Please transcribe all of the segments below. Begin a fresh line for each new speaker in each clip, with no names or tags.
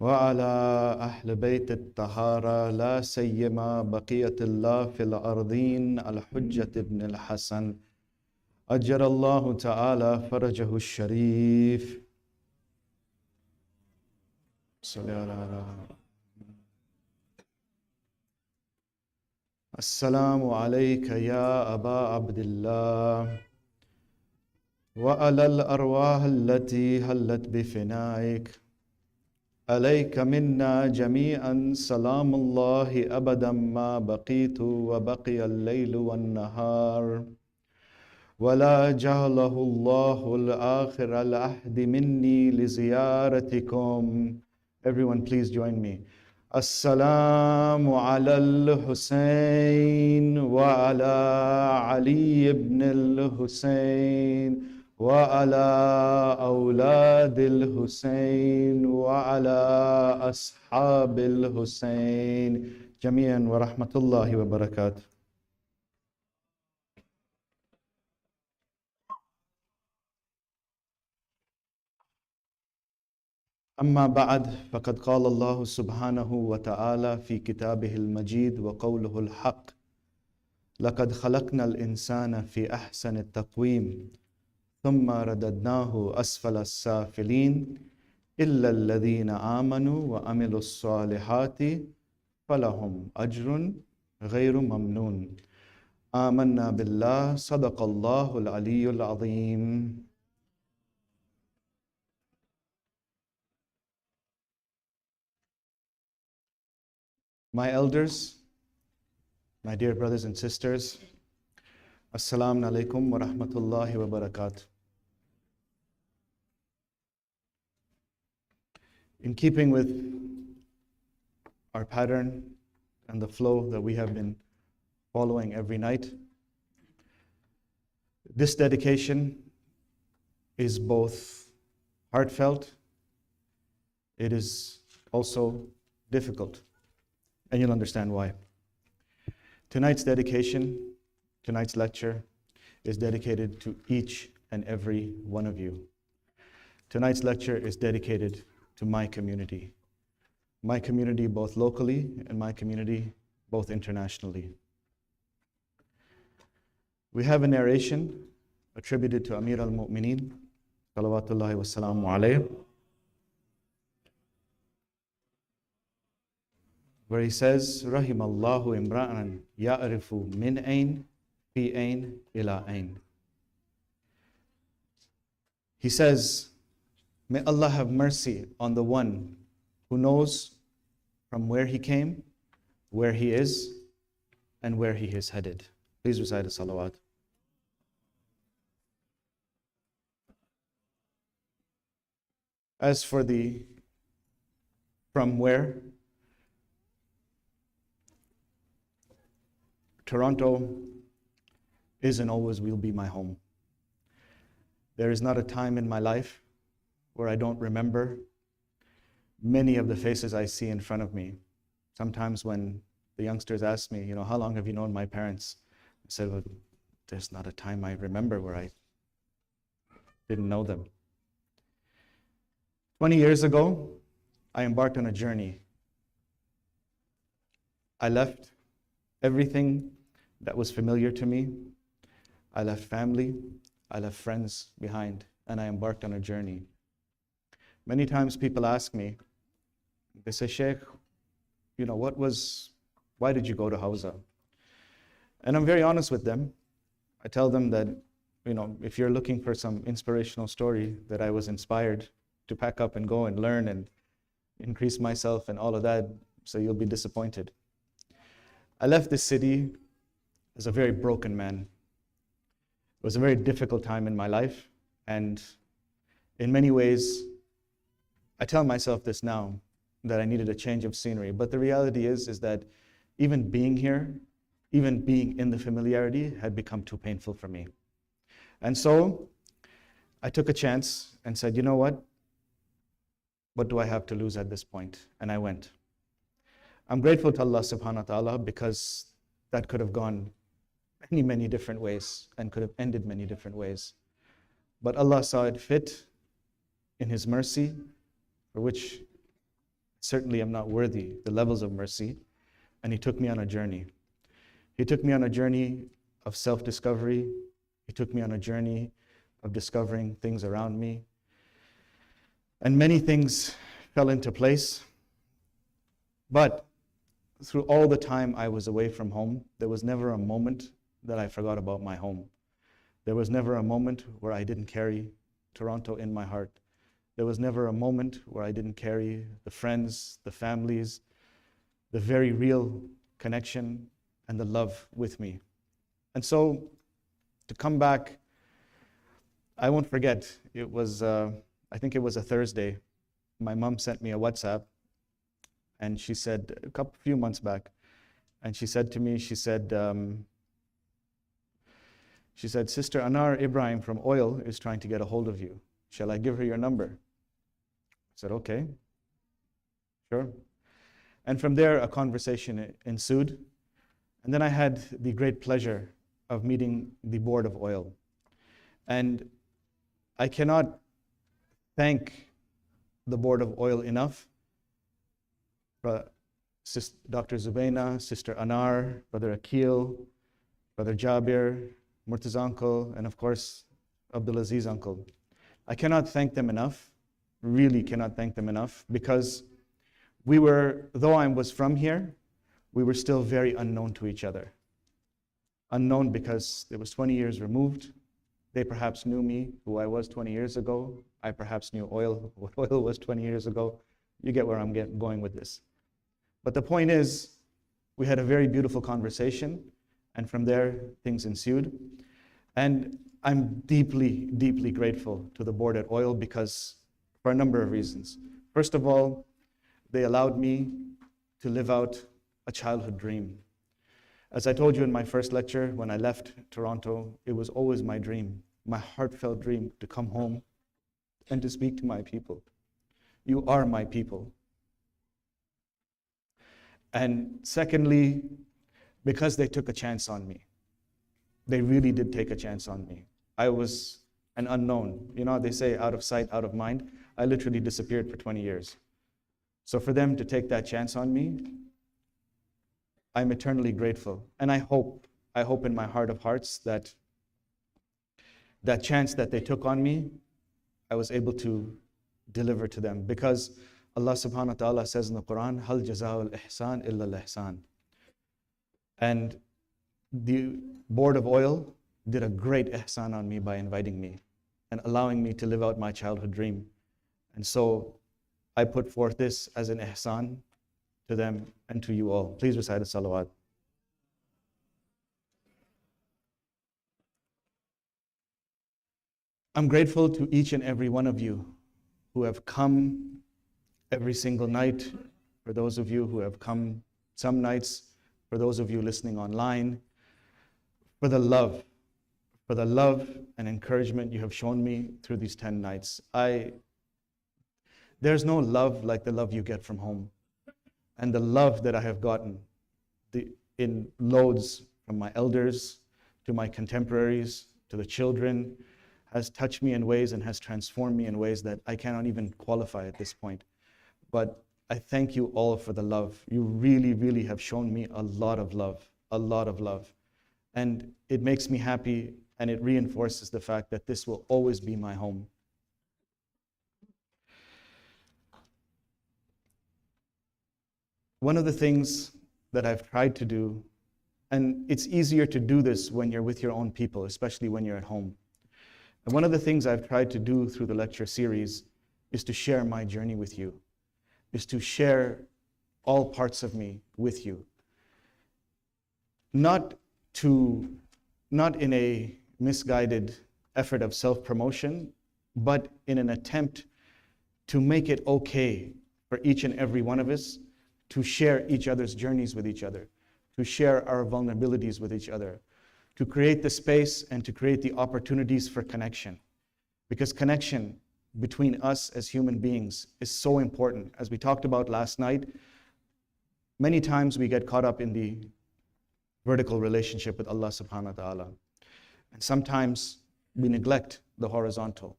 وعلى أهل بيت الطهارة لا سيما بقية الله في الأرضين الحجة ابن الحسن أجر الله تعالى فرجه الشريف. صلى على السلام عليك يا أبا عبد الله وعلى الأرواح التي هلت بفنائك. عليك منا جميعا سلام الله أبدا ما بقيت وبقي الليل والنهار ولا جعله الله الآخر العهد مني لزيارتكم. Everyone please join me. السلام على الحسين وعلى علي بن الحسين وعلى أولاد الحسين وعلى أصحاب الحسين جميعا ورحمة الله وبركاته. أما بعد فقد قال الله سبحانه وتعالى في كتابه المجيد وقوله الحق لقد خلقنا الإنسان في أحسن التقويم ثم رددناه أسفل السافلين إلا الذين آمنوا وعملوا الصالحات فلهم أجر غير ممنون. آمنا بالله صدق الله العلي العظيم. My elders, my dear brothers and sisters, Assalamu alaikum wa rahmatullahi wa barakatuh. In keeping with our pattern and the flow that we have been following every night, this dedication is both heartfelt, it is also difficult, and you'll understand why. Tonight's dedication, tonight's lecture is dedicated to each and every one of you. Tonight's lecture is dedicated to my community both locally and my community both internationally. We have a narration attributed to Amir al-Mu'mineen, salawatullahi wa salamu alayhi, where he says, Rahimallahu imra'an ya'rifu min ayn fi ayn ila ayn. He says, may Allah have mercy on the one who knows from where he came, where he is, and where he is headed. Please recite a salawat. As for the from where, Toronto is and always will be my home. There is not a time in my life where I don't remember many of the faces I see in front of me. Sometimes when the youngsters ask me, how long have you known my parents? I said, well, there's not a time I remember where I didn't know them. 20 years ago, I embarked on a journey. I left everything that was familiar to me. I left family, I left friends behind, and I embarked on a journey. Many times people ask me, they say, Sheikh, why did you go to Hausa? And I'm very honest with them. I tell them that, if you're looking for some inspirational story, that I was inspired to pack up and go and learn and increase myself and all of that, so you'll be disappointed. I left this city as a very broken man. It was a very difficult time in my life, and in many ways, I tell myself this now, that I needed a change of scenery. But the reality is that even being here, even being in the familiarity had become too painful for me. And so I took a chance and said, you know what? What do I have to lose at this point? And I went. I'm grateful to Allah subhanahu wa ta'ala because that could have gone many, many different ways and could have ended many different ways. But Allah saw it fit in His mercy, for which certainly am not worthy the levels of mercy. And He took me on a journey. He took me on a journey of self-discovery. He took me on a journey of discovering things around me. And many things fell into place. But through all the time I was away from home, there was never a moment that I forgot about my home. There was never a moment where I didn't carry Toronto in my heart. There was never a moment where I didn't carry the friends, the families, the very real connection and the love with me. And so to come back, I won't forget, it was, I think it was a Thursday. My mom sent me a WhatsApp, and she said, a few months back, and she said to me, she said, Sister Anar Ibrahim from Oil is trying to get a hold of you. Shall I give her your number? I said, okay, sure. And from there, a conversation ensued. And then I had the great pleasure of meeting the board of Oil. And I cannot thank the board of Oil enough. Dr. Zubaina, Sister Anar, Brother Akil, Brother Jabir, Murtaza uncle, and of course, Abdulaziz uncle. I cannot thank them enough, really cannot thank them enough, because we were, though I was from here, we were still very unknown to each other. Unknown because it was 20 years removed. They perhaps knew me, who I was 20 years ago. I perhaps knew Oil, what Oil was 20 years ago. You get where I'm going with this. But the point is, we had a very beautiful conversation, and from there, things ensued. And I'm deeply, deeply grateful to the board at Oil because, for a number of reasons. First of all, they allowed me to live out a childhood dream. As I told you in my first lecture, when I left Toronto, it was always my dream, my heartfelt dream, to come home and to speak to my people. You are my people. And secondly, because they took a chance on me. They really did take a chance on me. I was an unknown. You know, they say out of sight, out of mind. I literally disappeared for 20 years. So for them to take that chance on me, I'm eternally grateful. And I hope in my heart of hearts that that chance that they took on me, I was able to deliver to them. Because Allah subhanahu wa ta'ala says in the Quran, Hal jaza'ul ihsan illa al-ihsan. And the board of Oil did a great ihsan on me by inviting me and allowing me to live out my childhood dream. And so I put forth this as an ihsan to them and to you all. Please recite a salawat. I'm grateful to each and every one of you who have come every single night, for those of you who have come some nights, for those of you listening online, for the love and encouragement you have shown me through these 10 nights. There's no love like the love you get from home. And the love that I have gotten in loads from my elders, to my contemporaries, to the children, has touched me in ways and has transformed me in ways that I cannot even qualify at this point. But I thank you all for the love. You really, really have shown me a lot of love, a lot of love. And it makes me happy, and it reinforces the fact that this will always be my home. One of the things that I've tried to do, and it's easier to do this when you're with your own people, especially when you're at home. And one of the things I've tried to do through the lecture series is to share my journey with you, is to share all parts of me with you. Not in a misguided effort of self-promotion, but in an attempt to make it okay for each and every one of us to share each other's journeys with each other, to share our vulnerabilities with each other, to create the space and to create the opportunities for connection. Because connection between us as human beings is so important. As we talked about last night, many times we get caught up in the vertical relationship with Allah subhanahu wa ta'ala. And sometimes we neglect the horizontal.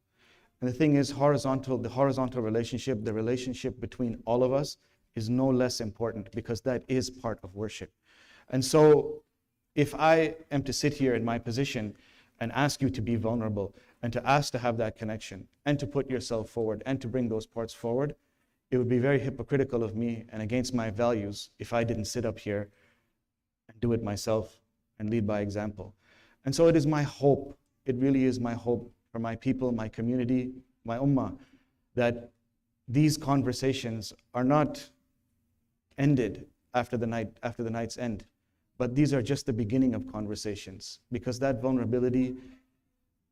And the thing is, the horizontal relationship, the relationship between all of us, is no less important, because that is part of worship. And so if I am to sit here in my position and ask you to be vulnerable and to ask to have that connection and to put yourself forward and to bring those parts forward, it would be very hypocritical of me and against my values if I didn't sit up here and do it myself and lead by example. And so it is my hope, it really is my hope for my people, my community, my ummah, that these conversations are not ended after the night's end, but these are just the beginning of conversations, because that vulnerability,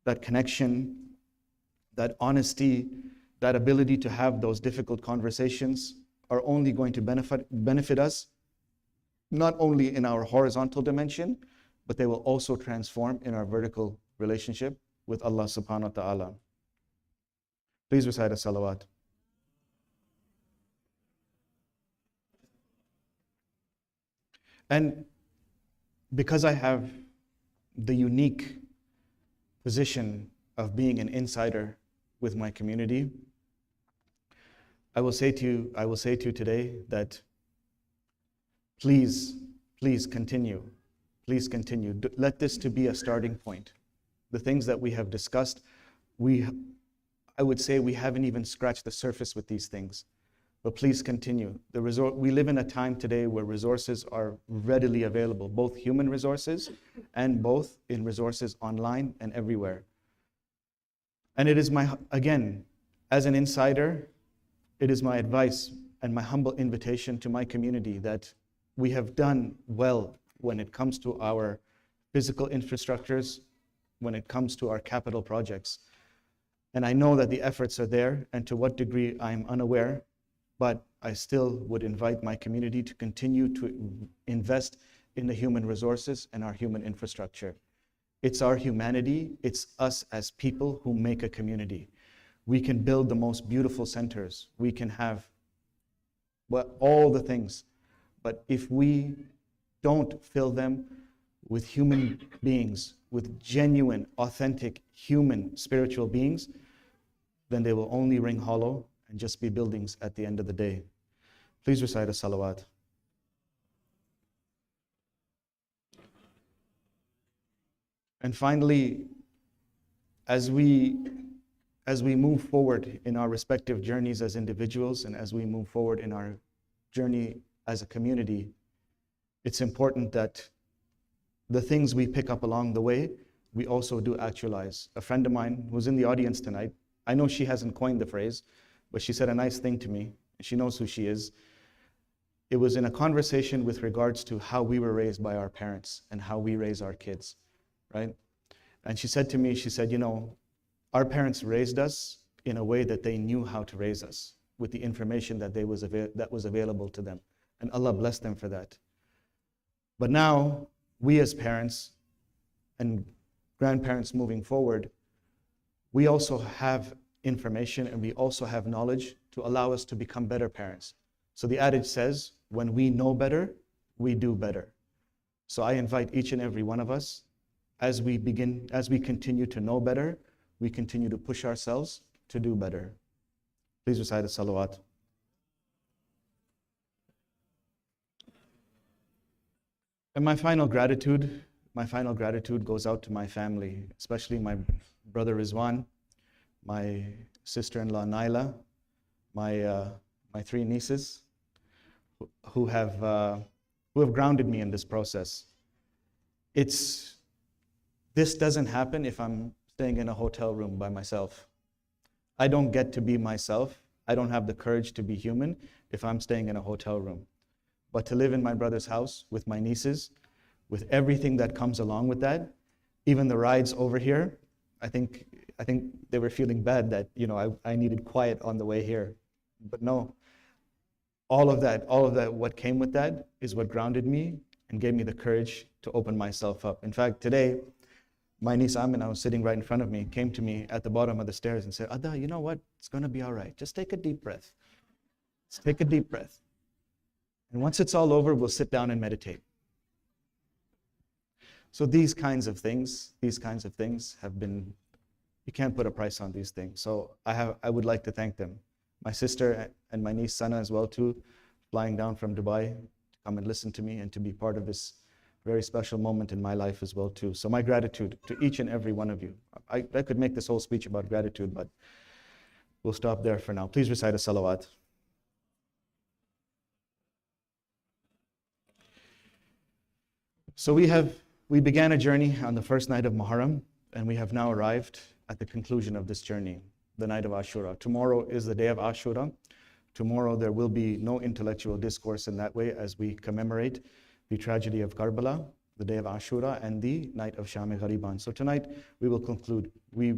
that connection, that honesty, that ability to have those difficult conversations are only going to benefit us, not only in our horizontal dimension, but they will also transform in our vertical relationship with Allah subhanahu wa ta'ala. Please recite a salawat. And because I have the unique position of being an insider with my community, I will say to you today that please continue. Please continue. Let this to be a starting point. The things that we have discussed, I would say we haven't even scratched the surface with these things. But please continue. We live in a time today where resources are readily available, both human resources and both in resources online and everywhere. And it is again, as an insider, it is my advice and my humble invitation to my community that we have done well when it comes to our physical infrastructures, when it comes to our capital projects. And I know that the efforts are there, and to what degree I'm unaware, but I still would invite my community to continue to invest in the human resources and our human infrastructure. It's our humanity, it's us as people who make a community. We can build the most beautiful centers, we can have all the things, but if we don't fill them with human beings, with genuine, authentic, human, spiritual beings, then they will only ring hollow and just be buildings at the end of the day. Please recite a salawat. And finally, as we move forward in our respective journeys as individuals and as we move forward in our journey as a community, it's important that the things we pick up along the way, we also do actualize. A friend of mine who's in the audience tonight, I know she hasn't coined the phrase, but she said a nice thing to me. She knows who she is. It was in a conversation with regards to how we were raised by our parents and how we raise our kids, right? And she said to me, she said, our parents raised us in a way that they knew how to raise us with the information that was available to them. And Allah bless them for that. But now, we as parents and grandparents moving forward, we also have information and we also have knowledge to allow us to become better parents. So the adage says, when we know better, we do better. So I invite each and every one of us, as we continue to know better, we continue to push ourselves to do better. Please recite a salawat. And my final gratitude goes out to my family, especially my brother Rizwan, my sister-in-law Naila, my three nieces, who have grounded me in this process. This doesn't happen if I'm staying in a hotel room by myself. I don't get to be myself. I don't have the courage to be human if I'm staying in a hotel room. But to live in my brother's house with my nieces, with everything that comes along with that, even the rides over here, I think they were feeling bad that I needed quiet on the way here. But no, all of that, what came with that is what grounded me and gave me the courage to open myself up. In fact, today, my niece Amina, was sitting right in front of me, came to me at the bottom of the stairs and said, Ada, you know what? It's going to be all right. Just take a deep breath. Just take a deep breath. And once it's all over, we'll sit down and meditate. So these kinds of things have been, you can't put a price on these things. So I would like to thank them. My sister and my niece Sana as well too, flying down from Dubai to come and listen to me and to be part of this very special moment in my life as well too. So my gratitude to each and every one of you. I could make this whole speech about gratitude, but we'll stop there for now. Please recite a salawat. So we began a journey on the first night of Muharram, and we have now arrived at the conclusion of this journey, the night of Ashura. Tomorrow is the day of Ashura. Tomorrow there will be no intellectual discourse in that way as we commemorate the tragedy of Karbala, the day of Ashura, and the night of Sham-e Ghariban. So tonight we will conclude. We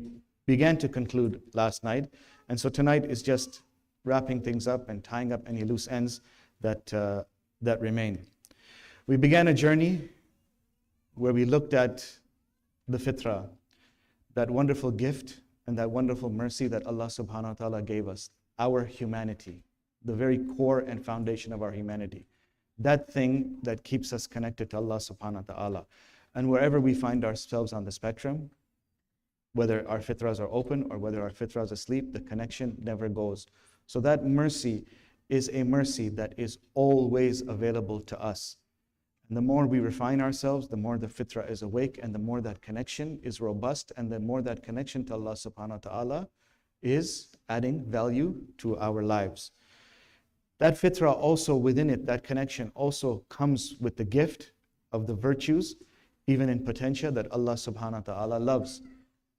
began to conclude last night, and so tonight is just wrapping things up and tying up any loose ends that remain. We began a journey where we looked at the fitrah, that wonderful gift and that wonderful mercy that Allah subhanahu wa ta'ala gave us, our humanity, the very core and foundation of our humanity. That thing that keeps us connected to Allah subhanahu wa ta'ala. And wherever we find ourselves on the spectrum, whether our fitrahs are open or whether our fitrahs are asleep, the connection never goes. So that mercy is a mercy that is always available to us. And the more we refine ourselves, the more the fitrah is awake, and the more that connection is robust, and the more that connection to Allah subhanahu wa ta'ala is adding value to our lives. That fitrah also within it, that connection also comes with the gift of the virtues, even in potentia, that Allah subhanahu wa ta'ala loves.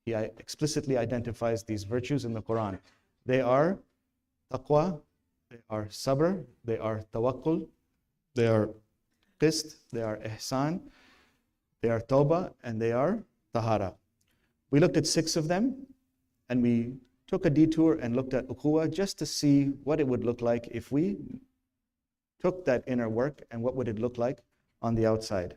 He explicitly identifies these virtues in the Quran. They are taqwa, they are sabr, they are tawakkul, they are qist, they are ihsan, they are tawbah, and they are tahara. We looked at 6 of them, and we took a detour and looked at ukhuwah just to see what it would look like if we took that inner work and what would it look like on the outside.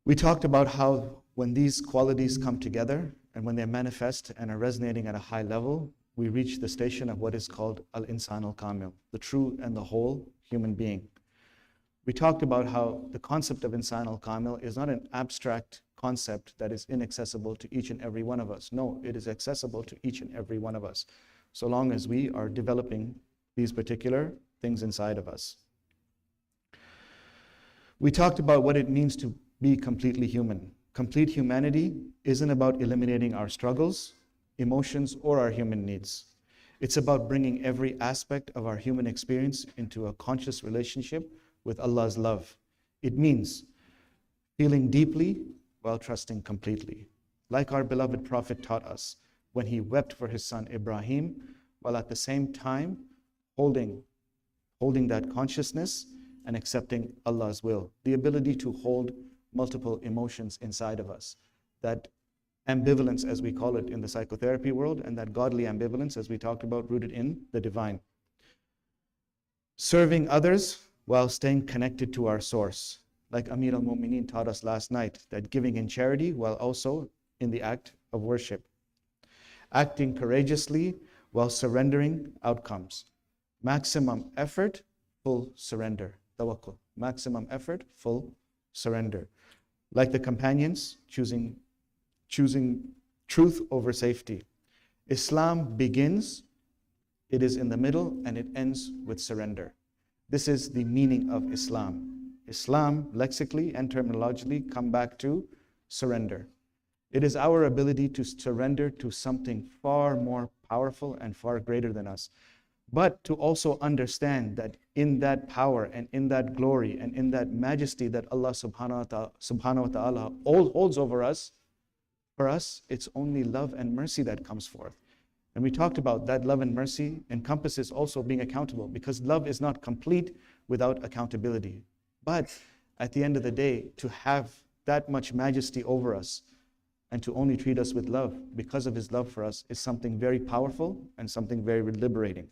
We talked about how when these qualities come together and when they manifest and are resonating at a high level, we reach the station of what is called al-insan al-kamil, the true and the whole human being. We talked about how the concept of insan al-kamil is not an abstract concept that is inaccessible to each and every one of us. No, it is accessible to each and every one of us, so long as we are developing these particular things inside of us. We talked about what it means to be completely human. Complete humanity isn't about eliminating our struggles, emotions, or our human needs. It's about bringing every aspect of our human experience into a conscious relationship with Allah's love. It means feeling deeply while trusting completely. Like our beloved Prophet taught us when he wept for his son Ibrahim, while at the same time holding that consciousness and accepting Allah's will. The ability to hold multiple emotions inside of us. That ambivalence, as we call it in the psychotherapy world, and that godly ambivalence, as we talked about, rooted in the divine. Serving others while staying connected to our source. Like Amir al-Mu'mineen taught us last night, that giving in charity while also in the act of worship. Acting courageously while surrendering outcomes. Maximum effort, full surrender. Tawakkul. Maximum effort, full surrender. Like the companions, choosing truth over safety. Islam begins, it is in the middle, and it ends with surrender. This is the meaning of Islam. Islam, lexically and terminologically, come back to surrender. It is our ability to surrender to something far more powerful and far greater than us. But to also understand that in that power and in that glory and in that majesty that Allah subhanahu wa ta'ala holds over us, for us, it's only love and mercy that comes forth. And we talked about that love and mercy encompasses also being accountable, because love is not complete without accountability. But at the end of the day, to have that much majesty over us and to only treat us with love because of his love for us is something very powerful and something very liberating.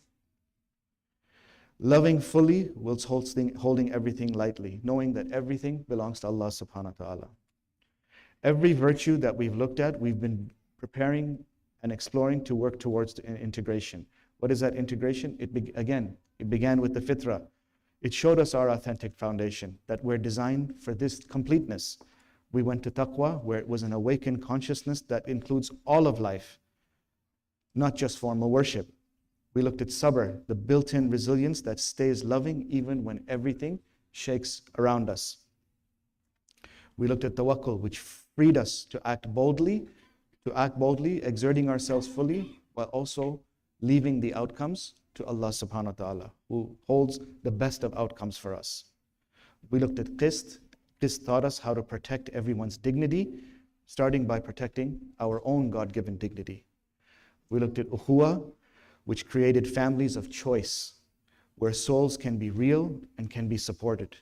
Loving fully whilst holding everything lightly, knowing that everything belongs to Allah subhanahu wa ta'ala. Every virtue that we've looked at, we've been preparing and exploring to work towards integration. What is that integration? It began with the fitrah. It showed us our authentic foundation, that we're designed for this completeness. We went to taqwa, where it was an awakened consciousness that includes all of life, not just formal worship. We looked at sabr, the built-in resilience that stays loving even when everything shakes around us. We looked at tawakkul, which freed us to act boldly, exerting ourselves fully, while also leaving the outcomes to Allah subhanahu wa ta'ala, who holds the best of outcomes for us. We looked at qist. Qist taught us how to protect everyone's dignity, starting by protecting our own God-given dignity. We looked at ukhuwa, which created families of choice, where souls can be real and can be supported.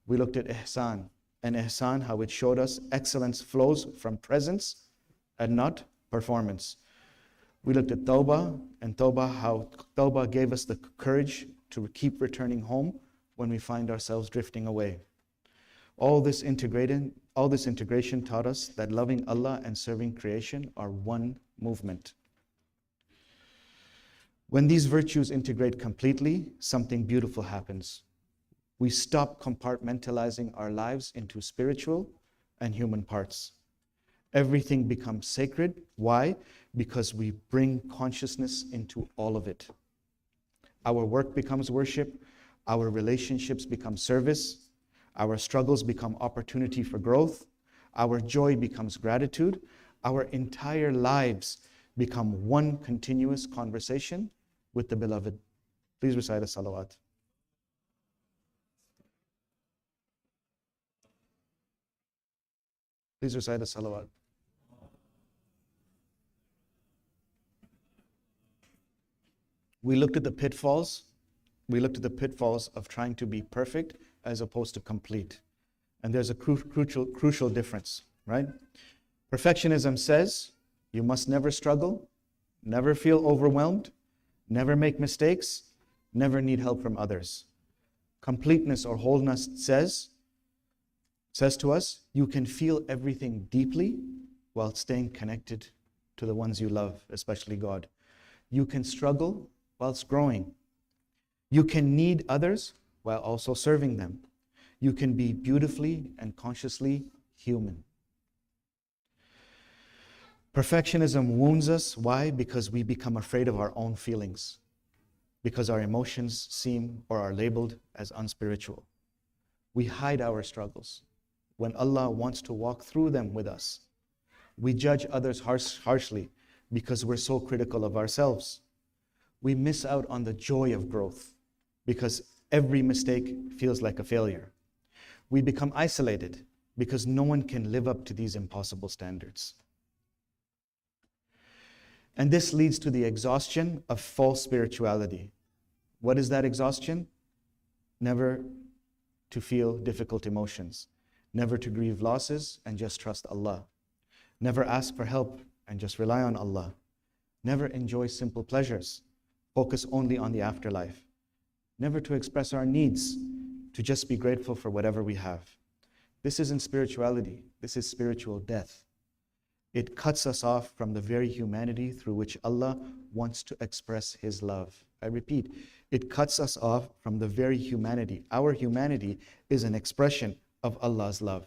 We looked at ihsan, and ihsan, how it showed us excellence flows from presence and not performance. We looked at tawbah, and tawbah, how tawbah gave us the courage to keep returning home when we find ourselves drifting away. All this integration taught us that loving Allah and serving creation are one movement. When these virtues integrate completely, something beautiful happens. We stop compartmentalizing our lives into spiritual and human parts. Everything becomes sacred. Why? Because we bring consciousness into all of it. Our work becomes worship. Our relationships become service. Our struggles become opportunity for growth. Our joy becomes gratitude. Our entire lives become one continuous conversation with the Beloved. Please recite a salawat. Please recite a salawat. We looked at the pitfalls. We looked at the pitfalls of trying to be perfect as opposed to complete. And there's a crucial difference, right? Perfectionism says you must never struggle, never feel overwhelmed, never make mistakes, never need help from others. Completeness or wholeness says to us, you can feel everything deeply while staying connected to the ones you love, especially God. You can struggle whilst growing. You can need others while also serving them. You can be beautifully and consciously human. Perfectionism wounds us. Why? Because we become afraid of our own feelings, because our emotions seem or are labeled as unspiritual. We hide our struggles when Allah wants to walk through them with us. We judge others harshly because we're so critical of ourselves. We miss out on the joy of growth because every mistake feels like a failure. We become isolated because no one can live up to these impossible standards. And this leads to the exhaustion of false spirituality. What is that exhaustion? Never to feel difficult emotions, never to grieve losses and just trust Allah, never ask for help and just rely on Allah, never enjoy simple pleasures, focus only on the afterlife, never to express our needs, to just be grateful for whatever we have. This isn't spirituality, this is spiritual death. It cuts us off from the very humanity through which Allah wants to express His love. I repeat, it cuts us off from the very humanity. Our humanity is an expression of Allah's love.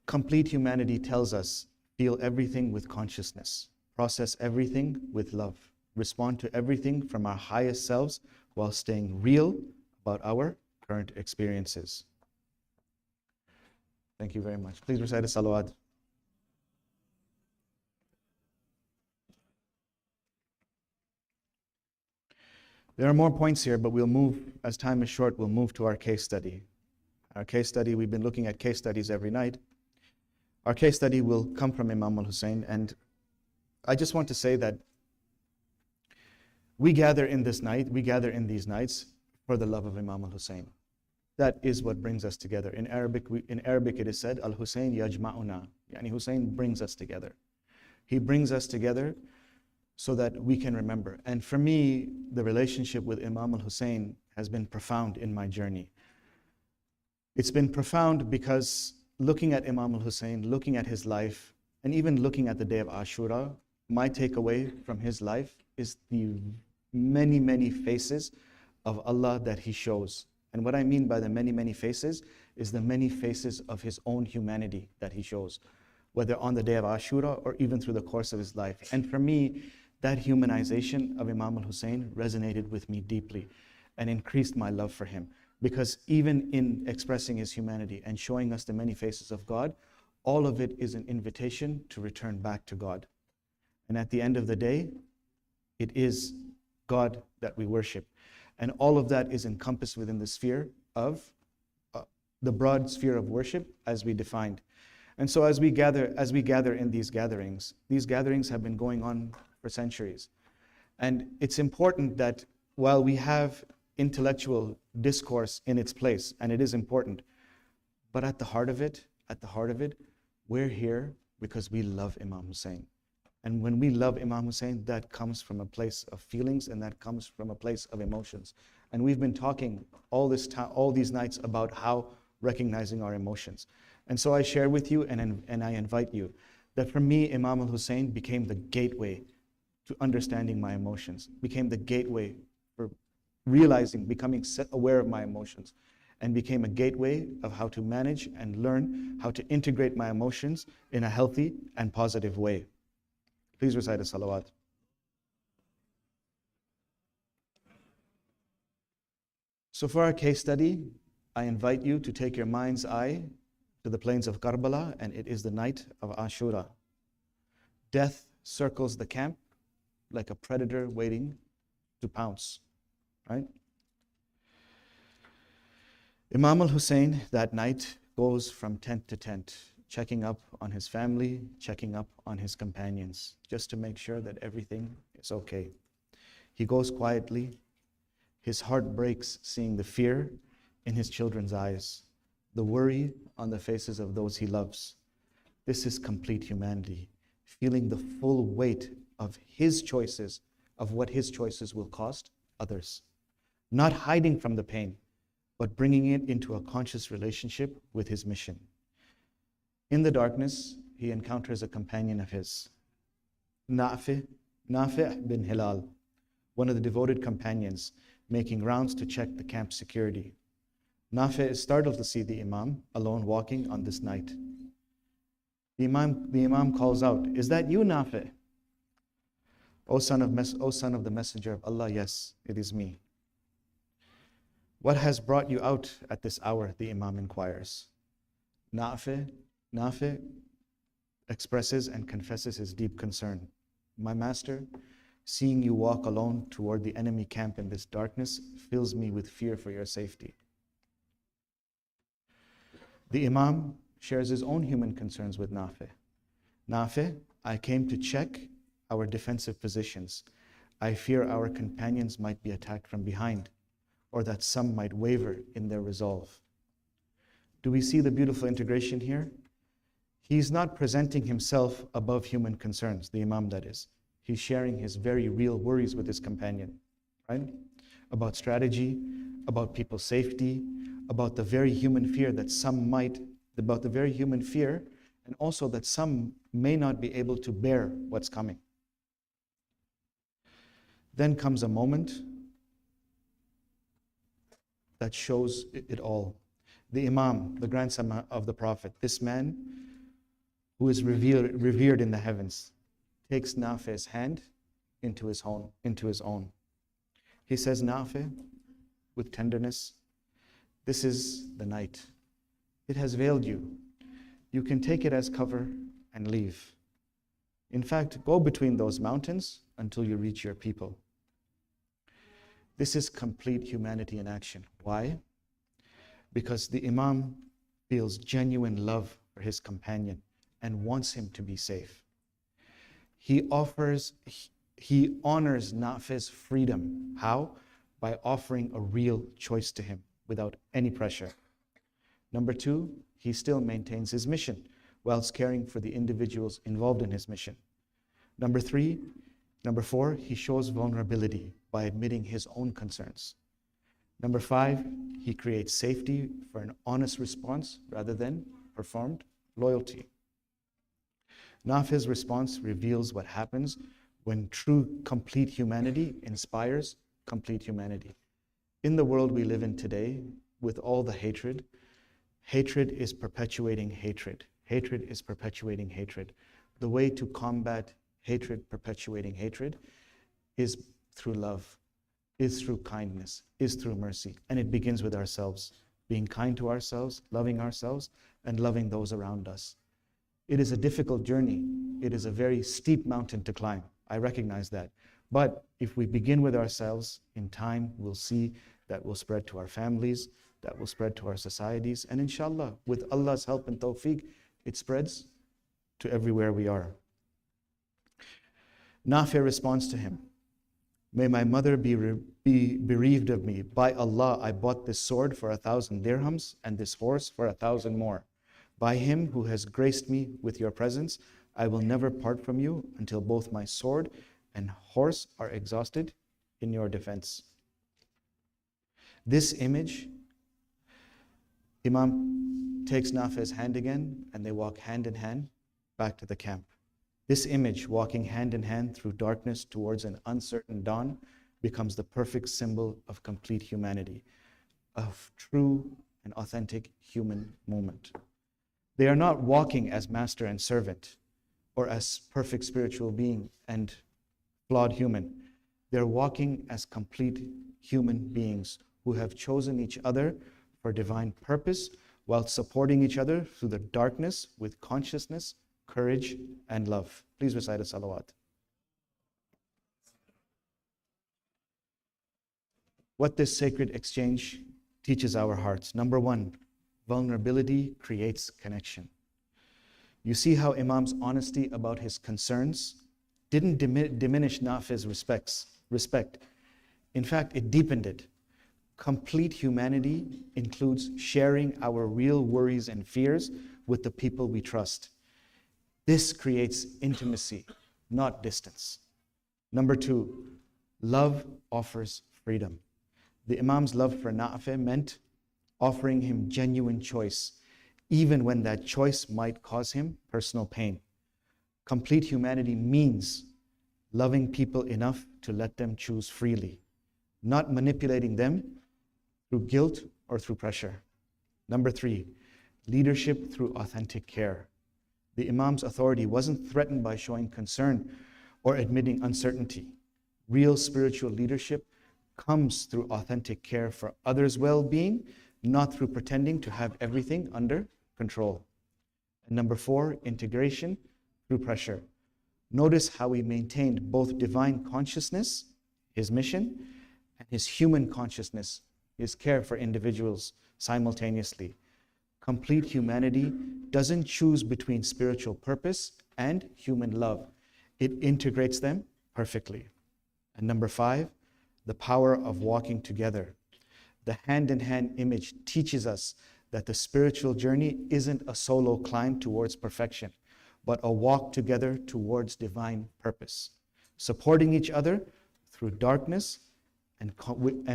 Complete humanity tells us, feel everything with consciousness, process everything with love, respond to everything from our highest selves while staying real about our current experiences. Thank you very much. Please recite a salawat. There are more points here, but we'll move, as time is short, we'll move to our case study. Our case study, we've been looking at case studies every night. Our case study will come from Imam al-Hussein, and I just want to say that we gather in these nights for the love of Imam al-Hussein. That is what brings us together. In Arabic it is said, Al-Hussein yajma'una. Yani Hussein brings us together. He brings us together so that we can remember. And for me, the relationship with Imam al-Hussein has been profound in my journey. It's been profound because looking at Imam al-Hussein, looking at his life, and even looking at the day of Ashura, my takeaway from his life is the many, many faces of Allah that he shows. And what I mean by the many, many faces is the many faces of his own humanity that he shows. whether on the day of Ashura or even through the course of his life. And for me, that humanization of Imam al-Hussein resonated with me deeply and increased my love for him. Because even in expressing his humanity and showing us the many faces of God, all of it is an invitation to return back to God. And at the end of the day, it is God that we worship. And all of that is encompassed within the sphere of the broad sphere of worship as we defined. And so as we gather in these gatherings have been going on for centuries. And it's important that while we have intellectual discourse in its place, and it is important, but at the heart of it, we're here because we love Imam Hussein. And when we love Imam Hussein, that comes from a place of feelings and that comes from a place of emotions. And we've been talking all these nights about how recognizing our emotions. And so I share with you and I invite you that for me, Imam al-Hussein became the gateway to understanding my emotions, became the gateway for becoming aware of my emotions, and became a gateway of how to manage and learn how to integrate my emotions in a healthy and positive way. Please recite a salawat. So for our case study, I invite you to take your mind's eye to the plains of Karbala, and it is the night of Ashura. Death circles the camp like a predator waiting to pounce, right? Imam al-Hussein that night goes from tent to tent, checking up on his family, checking up on his companions, just to make sure that everything is okay. He goes quietly. His heart breaks seeing the fear in his children's eyes, the worry on the faces of those he loves. This is complete humanity, feeling the full weight of his choices, of what his choices will cost others. Not hiding from the pain, but bringing it into a conscious relationship with his mission. In the darkness, he encounters a companion of his, Nafi bin Hilal, one of the devoted companions, making rounds to check the camp security. Nafi is startled to see the Imam alone walking on this night. The Imam calls out, "Is that you, Nafi?" O son of the Messenger of Allah, yes, it is me. What has brought you out at this hour? The Imam inquires. Nafi expresses and confesses his deep concern. My master, seeing you walk alone toward the enemy camp in this darkness fills me with fear for your safety. The Imam shares his own human concerns with Nafi. Nafi, I came to check our defensive positions. I fear our companions might be attacked from behind, or that some might waver in their resolve. Do we see the beautiful integration here? He's not presenting himself above human concerns, the Imam that is. He's sharing his very real worries with his companion, right? About strategy, about people's safety, about the very human fear that some might, about the very human fear, and also that some may not be able to bear what's coming. Then comes a moment that shows it all. The Imam, the grandson of the Prophet, this man who is revered in the heavens, takes Nafi's hand into his own. He says, Nafi, with tenderness, this is the night. It has veiled you. You can take it as cover and leave. In fact, go between those mountains until you reach your people. This is complete humanity in action. Why? Because the Imam feels genuine love for his companion and wants him to be safe. He honors Nafi's freedom. How? By offering a real choice to him without any pressure. Number two, he still maintains his mission whilst caring for the individuals involved in his mission. Number four, he shows vulnerability by admitting his own concerns. Number five, he creates safety for an honest response rather than performed loyalty. Nafi's response reveals what happens when true complete humanity inspires complete humanity. In the world we live in today, with all the hatred is perpetuating hatred. Hatred is perpetuating hatred. The way to combat hatred, perpetuating hatred, is through love, is through kindness, is through mercy. And it begins with ourselves, being kind to ourselves, and loving those around us. It is a difficult journey. It is a very steep mountain to climb. I recognize that. But if we begin with ourselves, in time we'll see that will spread to our families, that will spread to our societies, and inshallah, with Allah's help and tawfiq, it spreads to everywhere we are. Nafi responds to him, may my mother be bereaved of me. By Allah, I bought this sword for 1,000 dirhams and this horse for 1,000 more. By him who has graced me with your presence, I will never part from you until both my sword and horse are exhausted in your defense. This image, Imam takes Nafi's hand again and they walk hand in hand back to the camp. This image, walking hand in hand through darkness towards an uncertain dawn, becomes the perfect symbol of complete humanity, of true and authentic human moment. They are not walking as master and servant or as perfect spiritual being and flawed human. They're walking as complete human beings who have chosen each other for divine purpose while supporting each other through the darkness with consciousness, courage, and love. Please recite a salawat. What this sacred exchange teaches our hearts. Number one, vulnerability creates connection. You see how Imam's honesty about his concerns didn't diminish Nafi's respect. In fact, it deepened it. Complete humanity includes sharing our real worries and fears with the people we trust. This creates intimacy, not distance. Number two, love offers freedom. The Imam's love for Nafi meant offering him genuine choice, even when that choice might cause him personal pain. Complete humanity means loving people enough to let them choose freely, not manipulating them through guilt or through pressure. Number three, leadership through authentic care. The Imam's authority wasn't threatened by showing concern or admitting uncertainty. Real spiritual leadership comes through authentic care for others' well-being, not through pretending to have everything under control. And number four, integration through pressure. Notice how he maintained both divine consciousness, his mission, and his human consciousness, his care for individuals simultaneously. Complete humanity doesn't choose between spiritual purpose and human love. It integrates them perfectly. And number five, the power of walking together. The hand-in-hand image teaches us that the spiritual journey isn't a solo climb towards perfection, but a walk together towards divine purpose, supporting each other through darkness and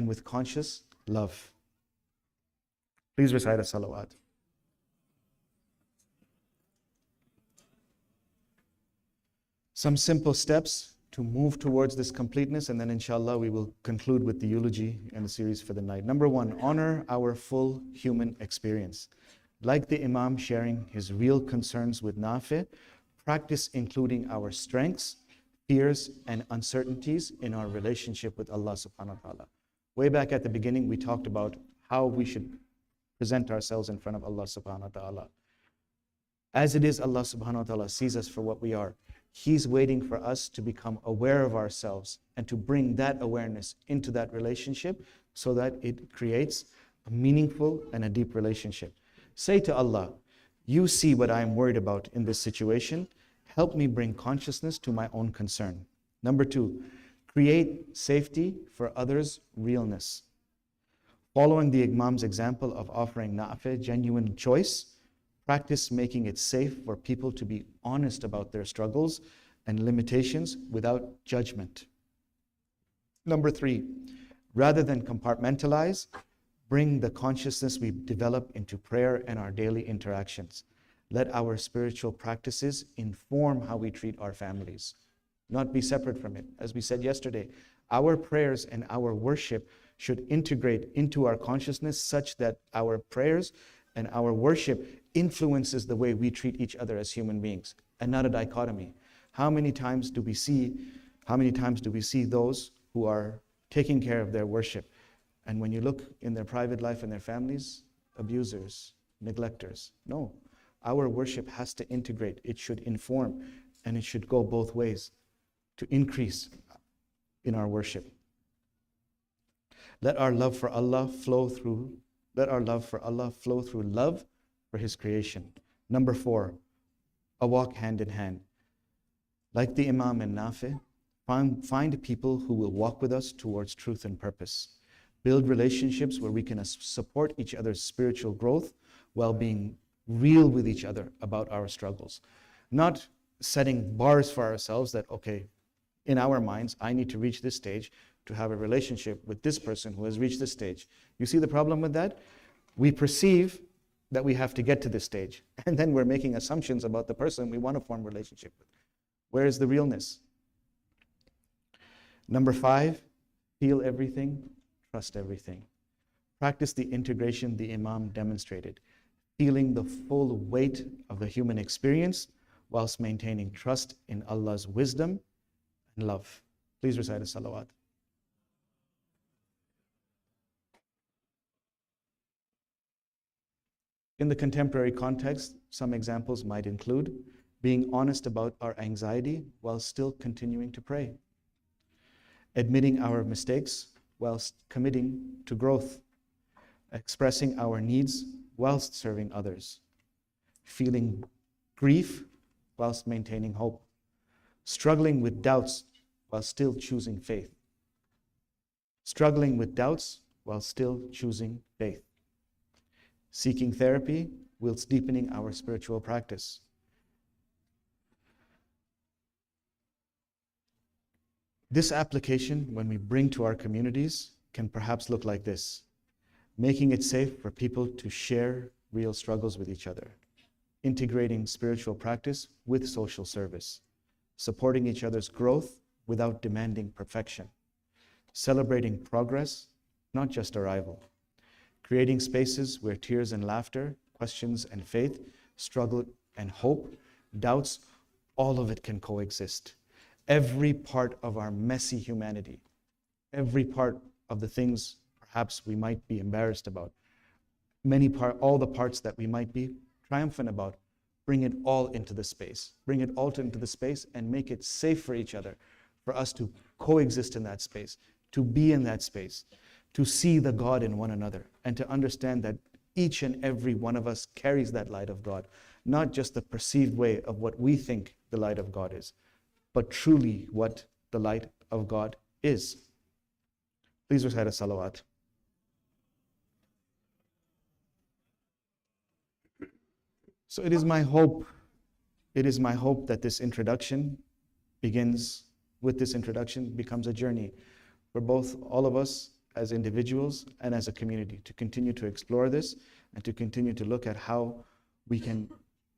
with conscious love. Please recite a salawat. Some simple steps to move towards this completeness, and then inshallah we will conclude with the eulogy and the series for the night. Number one, honor our full human experience. Like the Imam sharing his real concerns with Nafi, practice including our strengths, fears, and uncertainties in our relationship with Allah subhanahu wa ta'ala. Way back at the beginning, we talked about how we should present ourselves in front of Allah subhanahu wa ta'ala. As it is, Allah subhanahu wa ta'ala sees us for what we are. He's waiting for us to become aware of ourselves and to bring that awareness into that relationship so that it creates a meaningful and a deep relationship. Say to Allah, you see what I am worried about in this situation. Help me bring consciousness to my own concern. Number two, create safety for others' realness. Following the Imam's example of offering Nafi genuine choice, practice making it safe for people to be honest about their struggles and limitations without judgment. Number three, rather than compartmentalize, bring the consciousness we develop into prayer and our daily interactions. Let our spiritual practices inform how we treat our families, not be separate from it. As we said yesterday, our prayers and our worship should integrate into our consciousness such that our prayers And our worship influences the way we treat each other as human beings, and not a dichotomy. How many times do we see those who are taking care of their worship, and when you look in their private life and their families, abusers, neglectors? No. Our worship has to integrate. It should inform, and it should go both ways to increase in our worship. Let our love for Allah flow through love for His creation. Number 4, a walk hand in hand. Like the Imam and Nafi, find people who will walk with us towards truth and purpose. Build relationships where we can support each other's spiritual growth while being real with each other about our struggles. Not setting bars for ourselves that, okay, in our minds, I need to reach this stage to have a relationship with this person who has reached this stage. You see the problem with that? We perceive that we have to get to this stage, and then we're making assumptions about the person we want to form a relationship with. Where is the realness? Number 5, feel everything, trust everything. Practice the integration the Imam demonstrated, feeling the full weight of the human experience whilst maintaining trust in Allah's wisdom and love. Please recite a salawat. In the contemporary context, some examples might include being honest about our anxiety while still continuing to pray, admitting our mistakes whilst committing to growth, expressing our needs whilst serving others, feeling grief whilst maintaining hope, struggling with doubts while still choosing faith, seeking therapy whilst deepening our spiritual practice. This application, when we bring to our communities, can perhaps look like this: making it safe for people to share real struggles with each other, integrating spiritual practice with social service, supporting each other's growth without demanding perfection, celebrating progress, not just arrival, creating spaces where tears and laughter, questions and faith, struggle and hope, doubts, all of it can coexist. Every part of our messy humanity, every part of the things perhaps we might be embarrassed about, all the parts that we might be triumphant about, bring it all into the space. Bring it all into the space and make it safe for each other, for us to coexist in that space, to be in that space, to see the God in one another, and to understand that each and every one of us carries that light of God, not just the perceived way of what we think the light of God is, but truly what the light of God is. Please recite a salawat. So it is my hope that this introduction becomes a journey for both all of us as individuals and as a community to continue to explore this and to continue to look at how we can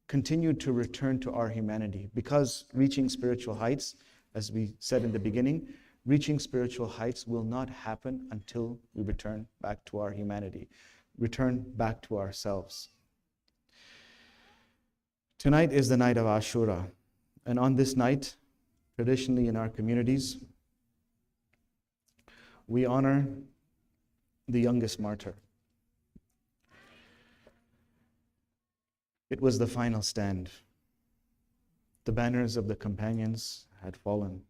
continue to return to our humanity. Because reaching spiritual heights, as we said in the beginning, reaching spiritual heights will not happen until we return back to our humanity, return back to ourselves. Tonight is the night of Ashura, and on this night, traditionally in our communities, we honor the youngest martyr. It was the final stand. The banners of the companions had fallen.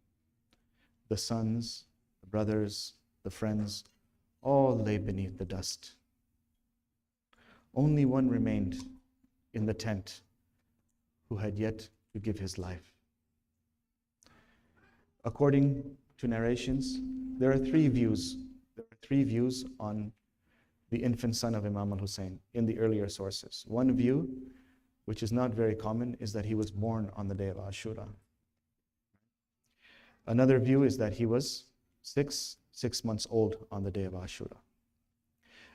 The sons, the brothers, the friends, all lay beneath the dust. Only one remained in the tent who had yet to give his life. According to narrations, there are three views on the infant son of Imam al-Hussein in the earlier sources. One view, which is not very common, is that he was born on the day of Ashura. Another view is that he was six months old on the day of Ashura.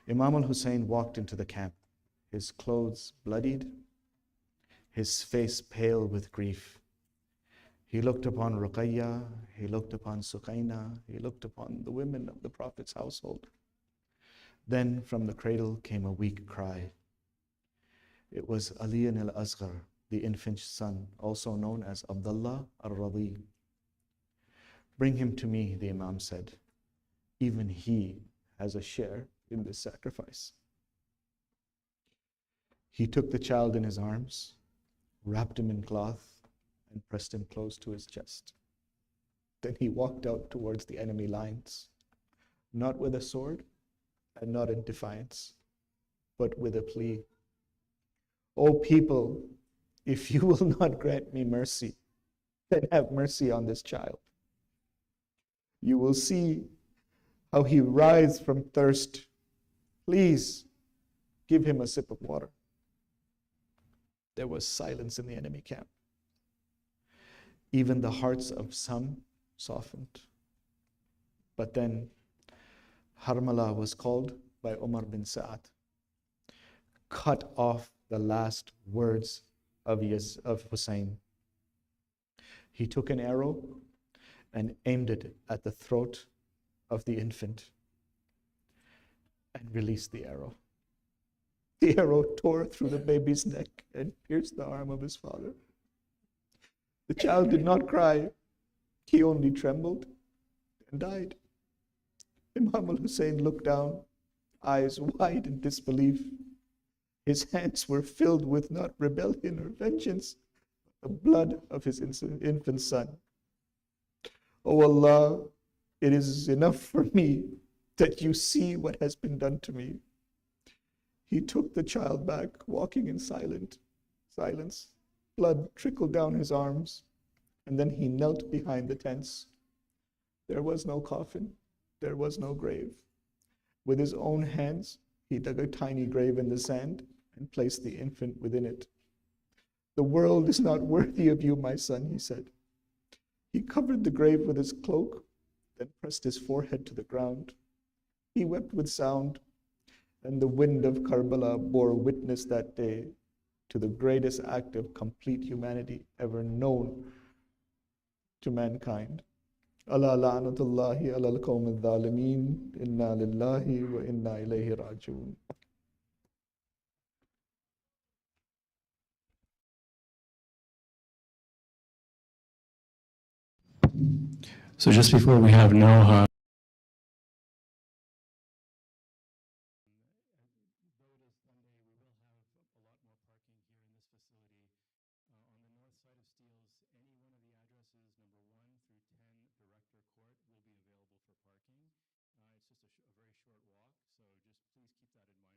Imam al-Hussein walked into the camp, his clothes bloodied, his face pale with grief. He looked upon Ruqayya, he looked upon Suqayna, he looked upon the women of the Prophet's household. Then from the cradle came a weak cry. It was Ali al-Asghar, the infant son, also known as Abdullah al-Radi. Bring him to me, the Imam said. Even he has a share in this sacrifice. He took the child in his arms, wrapped him in cloth, and pressed him close to his chest. Then he walked out towards the enemy lines, not with a sword and not in defiance, but with a plea. O people, if you will not grant me mercy, then have mercy on this child. You will see how he writhes from thirst. Please give him a sip of water. There was silence in the enemy camp. Even the hearts of some softened. But then Harmala was called by Umar bin Sa'ad, cut off the last words of Hussein. He took an arrow and aimed it at the throat of the infant and released the arrow. The arrow tore through the baby's neck and pierced the arm of his father. The child did not cry. He only trembled and died. Imam al-Hussein looked down, eyes wide in disbelief. His hands were filled with not rebellion or vengeance, but the blood of his infant son. Oh Allah, it is enough for me that you see what has been done to me. He took the child back, walking in silence. Blood trickled down his arms, and then he knelt behind the tents. There was no coffin. There was no grave. With his own hands, he dug a tiny grave in the sand and placed the infant within it. The world is not worthy of you, my son, he said. He covered the grave with his cloak, then pressed his forehead to the ground. He wept with sound, and the wind of Karbala bore witness that day to the greatest act of complete humanity ever known to mankind. Ala la'natullahi ala al-qawm al-zalimeen, inna lillahi wa inna ilayhi raji'un.
So just before we have Noha,
It's just a very short walk, so just please keep that in mind.